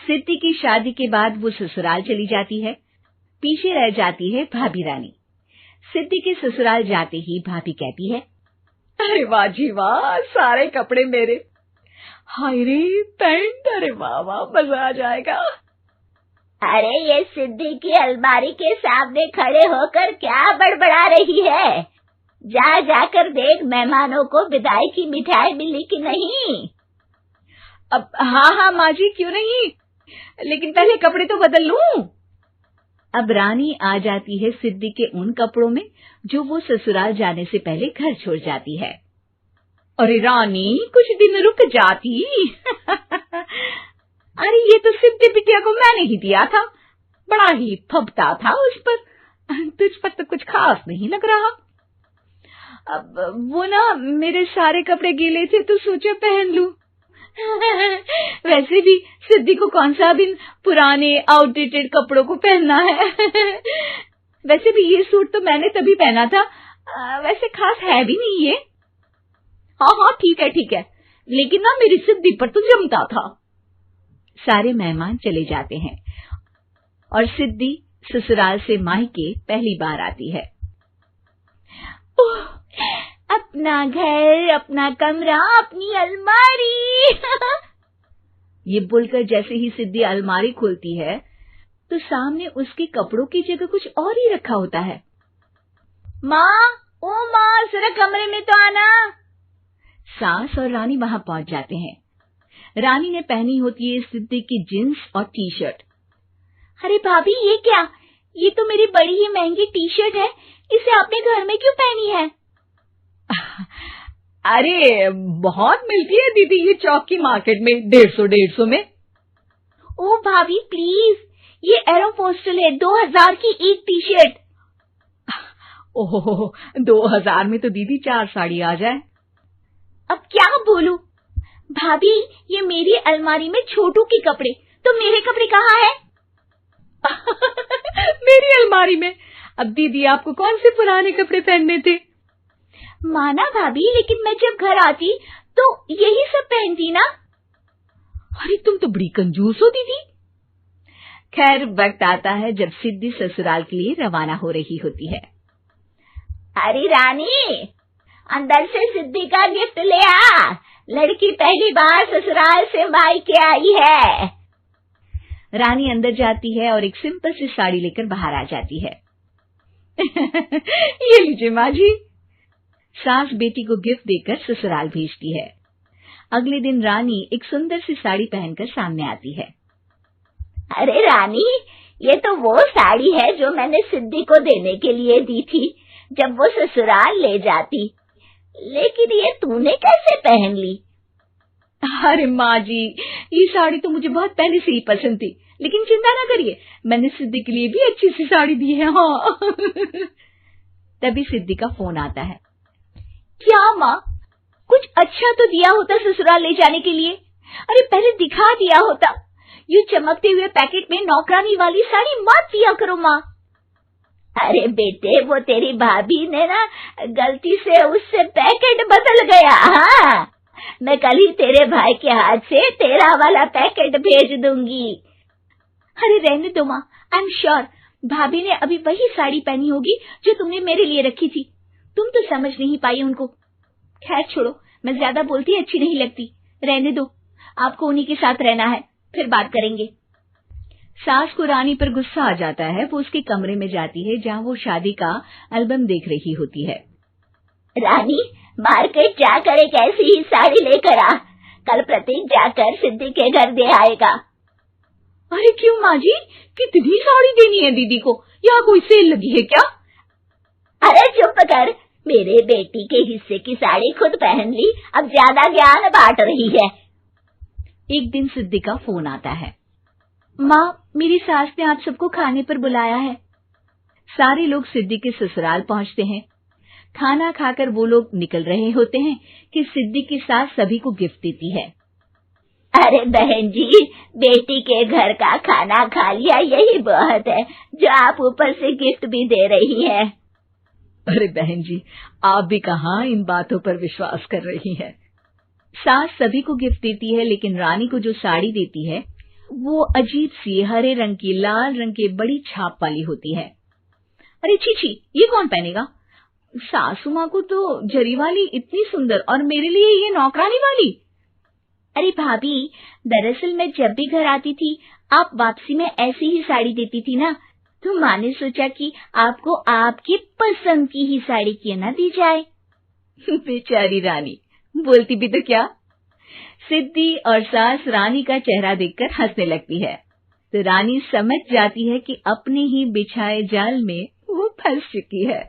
सिद्धि की शादी के बाद वो ससुराल चली जाती है। पीछे रह जाती है भाभी रानी। सिद्धि के ससुराल जाते ही भाभी कहती है, अरे वाह जी वाह, सारे कपड़े मेरे। हाय रे पैंट, अरे वाह वाह, मजा आ जाएगा। अरे ये सिद्धि की अलमारी के सामने खड़े होकर क्या बड़बड़ा रही है? जाकर देख मेहमानों को विदाई की मिठाई मिली कि नहीं। अब हाँ माँ जी, क्यों नहीं, लेकिन पहले कपड़े तो बदल लूं। अब रानी आ जाती है सिद्धि के उन कपड़ों में जो वो ससुराल जाने से पहले घर छोड़ जाती है। अरे रानी, कुछ दिन रुक जाती। अरे ये तो सिद्धि बिटिया को मैंने ही दिया था, बड़ा ही फबता था उस पर, तुझ पर तो कुछ खास नहीं लग रहा। अब वो ना मेरे सारे कपड़े गीले थे तो सोचा पहन लूं। वैसे भी सिद्धि को कौन सा भी पुराने आउटडेटेड कपड़ों को पहनना है। वैसे भी ये सूट तो मैंने तभी पहना था, वैसे खास है भी नहीं ये। हाँ ठीक है, लेकिन ना मेरी सिद्धि पर तो जमता था। सारे मेहमान चले जाते हैं और सिद्धि ससुराल से मायके पहली बार आती है। अपना घर, अपना कमरा, अपनी अलमारी। ये बोलकर जैसे ही सिद्धि अलमारी खोलती है तो सामने उसके कपड़ों की जगह कुछ और ही रखा होता है। माँ, जरा कमरे में तो आना। सास और रानी वहां पहुंच जाते हैं। रानी ने पहनी होती है सिद्धि की जींस और टी शर्ट। अरे भाभी, ये क्या? ये तो मेरी बड़ी ही महंगी टी शर्ट है, इसे आपने घर में क्यों पहनी है? अरे बहुत मिलती है दीदी ये चौक की मार्केट में, 150 में। ओ भाभी प्लीज, ये एरोपोस्टल है, 2000 की एक टी शर्ट। ओहो, 2000 में तो दीदी 4 साड़ी आ जाए। अब क्या बोलूं? भाभी, ये मेरी अलमारी में छोटू के कपड़े, तो मेरे कपड़े कहाँ हैं? मेरी अलमारी में? अब दीदी आपको कौन से पुराने कपड़े पहनने थे? माना भाभी, लेकिन मैं जब घर आती तो यही सब पहनती ना। अरे तुम तो बड़ी कंजूस हो दीदी। खैर, वक्त आता है जब सिद्धि ससुराल के लिए रवाना हो रही होती है। अरे रानी, अंदर से सिद्धि का गिफ्ट ले आ, लड़की पहली बार ससुराल से मायके आई है। रानी अंदर जाती है और एक सिंपल सी साड़ी लेकर बाहर आ जाती है। ये लीजिए माँ जी। सास बेटी को गिफ्ट देकर ससुराल भेजती है। अगले दिन रानी एक सुंदर सी साड़ी पहनकर सामने आती है। अरे रानी, ये तो वो साड़ी है जो मैंने सिद्धि को देने के लिए दी थी जब वो ससुराल ले जाती, लेकिन ये तूने कैसे पहन ली? अरे माँ जी, ये साड़ी तो मुझे बहुत पहले से ही पसंद थी, लेकिन चिंता ना करिए, मैंने सिद्धि के लिए भी अच्छी सी साड़ी दी है। हाँ। तभी सिद्धि का फोन आता है। क्या माँ, कुछ अच्छा तो दिया होता ससुराल ले जाने के लिए। अरे पहले दिखा दिया होता। यूं चमकते हुए पैकेट में नौकरानी वाली साड़ी मत दिया करो माँ। अरे बेटे, वो तेरी भाभी ने ना गलती से उससे पैकेट बदल गया। हाँ, मैं कल ही तेरे भाई के हाथ से तेरा वाला पैकेट भेज दूंगी। अरे रहने दो माँ, आई एम श्योर भाभी ने अभी वही साड़ी पहनी होगी जो तुमने मेरे लिए रखी थी। तुम तो समझ नहीं पाई उनको। खैर छोड़ो, मैं ज्यादा बोलती अच्छी नहीं लगती, रहने दो, आपको उन्हीं के साथ रहना है, फिर बात करेंगे। सास को रानी पर गुस्सा आ जाता है। वो उसके कमरे में जाती है जहाँ वो शादी का एल्बम देख रही होती है। रानी, मार्केट जाकर एक ऐसी ही साड़ी लेकर आ, कल प्रतीक जाकर सिद्धि के घर दे आएगा। अरे क्यों माँ जी, कितनी साड़ी देनी है दीदी को? यहाँ कोई सेल लगी है क्या? अरे चुप कर, मेरे बेटी के हिस्से की साड़ी खुद पहन ली, अब ज्यादा ज्ञान बांट रही है। एक दिन सिद्धि का फोन आता है। माँ, मेरी सास ने आप सबको खाने पर बुलाया है। सारे लोग सिद्धि के ससुराल पहुंचते हैं। खाना खाकर वो लोग निकल रहे होते हैं कि सिद्धि की सास सभी को गिफ्ट देती है। अरे बहन जी, बेटी के घर का खाना खा लिया, यही बहुत है जो आप ऊपर से गिफ्ट भी दे रही है। अरे बहन जी, आप भी कहाँ इन बातों पर विश्वास कर रही हैं। सास सभी को गिफ्ट देती है, लेकिन रानी को जो साड़ी देती है वो अजीब सी हरे रंग की लाल रंग के बड़ी छाप वाली होती है। अरे छी, ये कौन पहनेगा? सासू माँ को तो जरी वाली इतनी सुंदर, और मेरे लिए ये नौकरानी वाली। अरे भाभी, दरअसल मैं जब भी घर आती थी आप वापसी में ऐसी ही साड़ी देती थी ना, तो माँ ने सोचा कि आपको आपकी पसंद की ही साड़ी क्यों ना दी जाए। बेचारी रानी, बोलती भी तो क्या। सिद्धि और सास रानी का चेहरा देखकर हंसने लगती है, तो रानी समझ जाती है कि अपने ही बिछाए जाल में वो फंस चुकी है।